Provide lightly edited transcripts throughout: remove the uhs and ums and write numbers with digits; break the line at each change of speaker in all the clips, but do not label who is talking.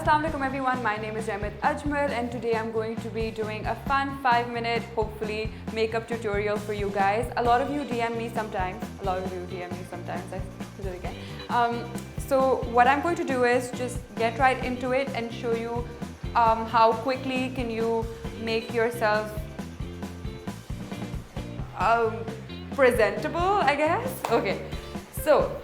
Assalamualaikum everyone, my name is Rehmat Ajmal and today I'm going to be doing a fun 5-minute, hopefully, makeup tutorial for you guys. A lot of you DM me sometimes, I do it again. So what I'm going to do is just get right into it and show you how quickly can you make yourself presentable, I guess. Okay, so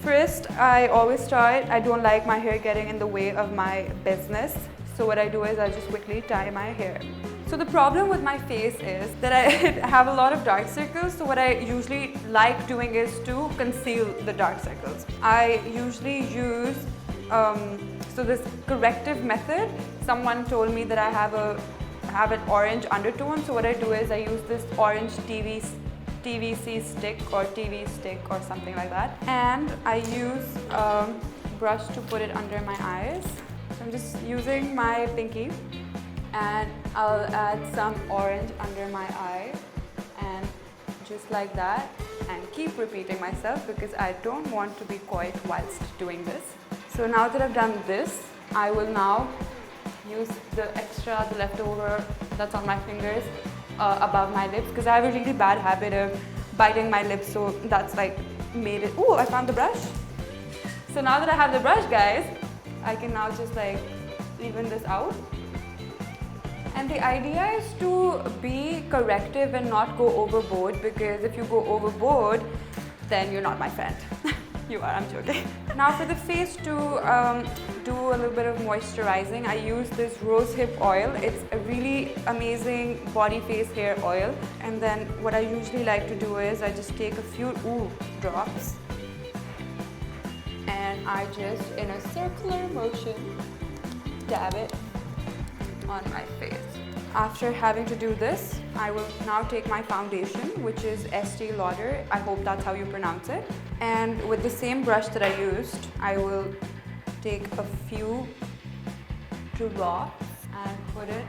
first, I always start, I don't like my hair getting in the way of my business. So what I do is I just quickly tie my hair. So the problem with my face is that I have a lot of dark circles. So what I usually like doing is to conceal the dark circles. I usually use, this corrective method. Someone told me that I have an orange undertone. So what I do is I use this orange TVC stick or TV stick or something like that, and I use a brush to put it under my eyes. So I'm just using my pinky and I'll add some orange under my eye and just like that, and keep repeating myself because I don't want to be coy whilst doing this. So now that I've done this, I will now use the leftover that's on my fingers above my lips, because I have a really bad habit of biting my lips, so that's like made it. Ooh, I found the brush. So now that I have the brush, guys, I can now just like even this out. And the idea is to be corrective and not go overboard, because if you go overboard, then you're not my friend. You are, I'm joking. Now for the face to do a little bit of moisturizing, I use this rosehip oil. It's a really amazing body face hair oil. And then what I usually like to do is I just take a few drops and I just, in a circular motion, dab it on my face. After having to do this, I will now take my foundation, which is Estee Lauder. I hope that's how you pronounce it. And with the same brush that I used, I will take a few drops and put it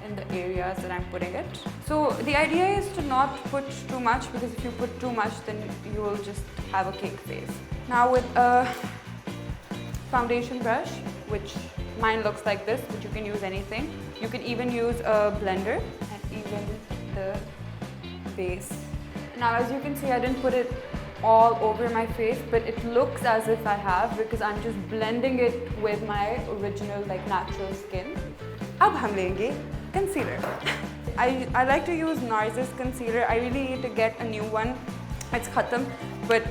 in the areas that I'm putting it. So the idea is to not put too much, because if you put too much, then you will just have a cake face. Now with a foundation brush, which mine looks like this, but you can use anything. You can even use a blender and even the base. Now as you can see, I didn't put it all over my face, but it looks as if I have, because I'm just blending it with my original natural skin. Ab hum lenge concealer. I like to use NARS's concealer. I really need to get a new one. It's khatam, but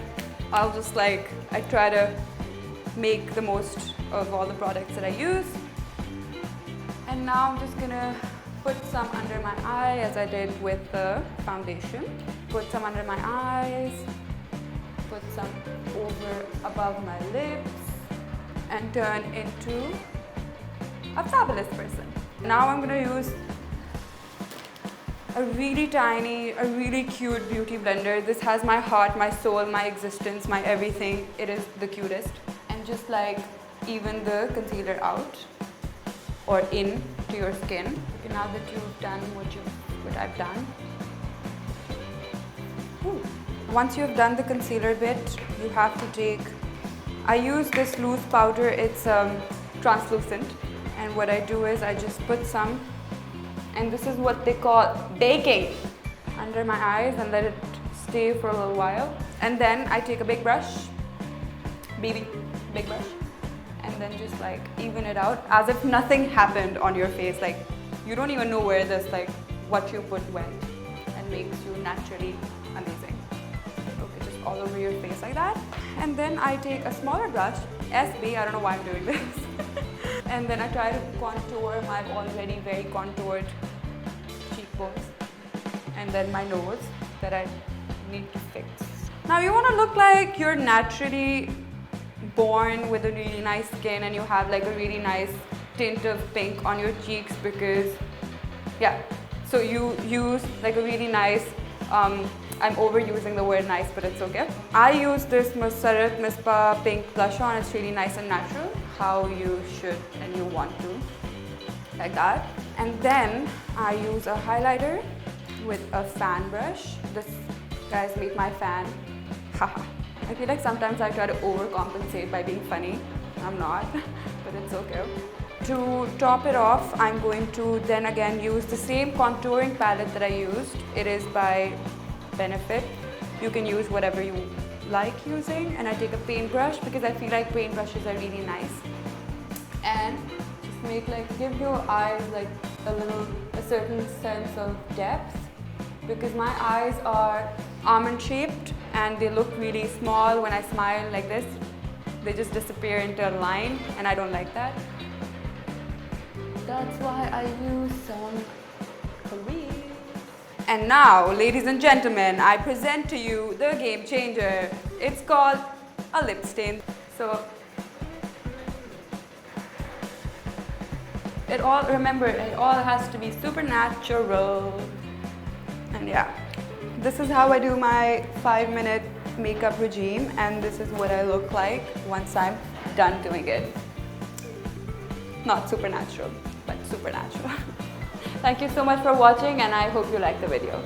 I'll just I try to make the most of all the products that I use. And now I'm just gonna put some under my eye, as I did with the foundation. Put some under my eyes, put some above my lips, and turn into a fabulous person. Now I'm gonna use a really tiny, a really cute beauty blender. This has my heart, my soul, my existence, my everything. It is the cutest. And just even the concealer out or in to your skin. Okay, now that you've done what I've done. Ooh. Once you've done the concealer bit, you have to take, I use this loose powder, it's translucent. And what I do is I just put some, and this is what they call baking, under my eyes and let it stay for a little while. And then I take a big brush, big brush, and then just even it out as if nothing happened on your face. You don't even know where this, what you put went, and makes you naturally amazing. Okay, just all over your face like that. And then I take a smaller brush, SB, I don't know why I'm doing this. And then I try to contour my already very contoured cheekbones. And then my nose that I need to fix. Now you want to look like you're naturally born with a really nice skin and you have a really nice tint of pink on your cheeks, because so you use a really nice, I'm overusing the word nice, but it's okay. I use this Mashion Mispa pink blush on. It's really nice and natural, how you should and you want to, like that. And then I use a highlighter with a fan brush. This, guys, make my fan, haha. I feel like sometimes I try to overcompensate by being funny. I'm not, but it's okay. To top it off, I'm going to then again use the same contouring palette that I used. It is by Benefit. You can use whatever you like using, and I take a paintbrush because I feel like paintbrushes are really nice. And just make give your eyes a certain sense of depth, because my eyes are almond shaped and they look really small when I smile like this. They just disappear into a line and I don't like that. That's why I use some cream. And now, ladies and gentlemen, I present to you the game changer. It's called a lip stain. So, remember, it all has to be super natural. And yeah, this is how I do my 5-minute makeup regime, and this is what I look like once I'm done doing it. Not supernatural, but supernatural. Thank you so much for watching, and I hope you liked the video.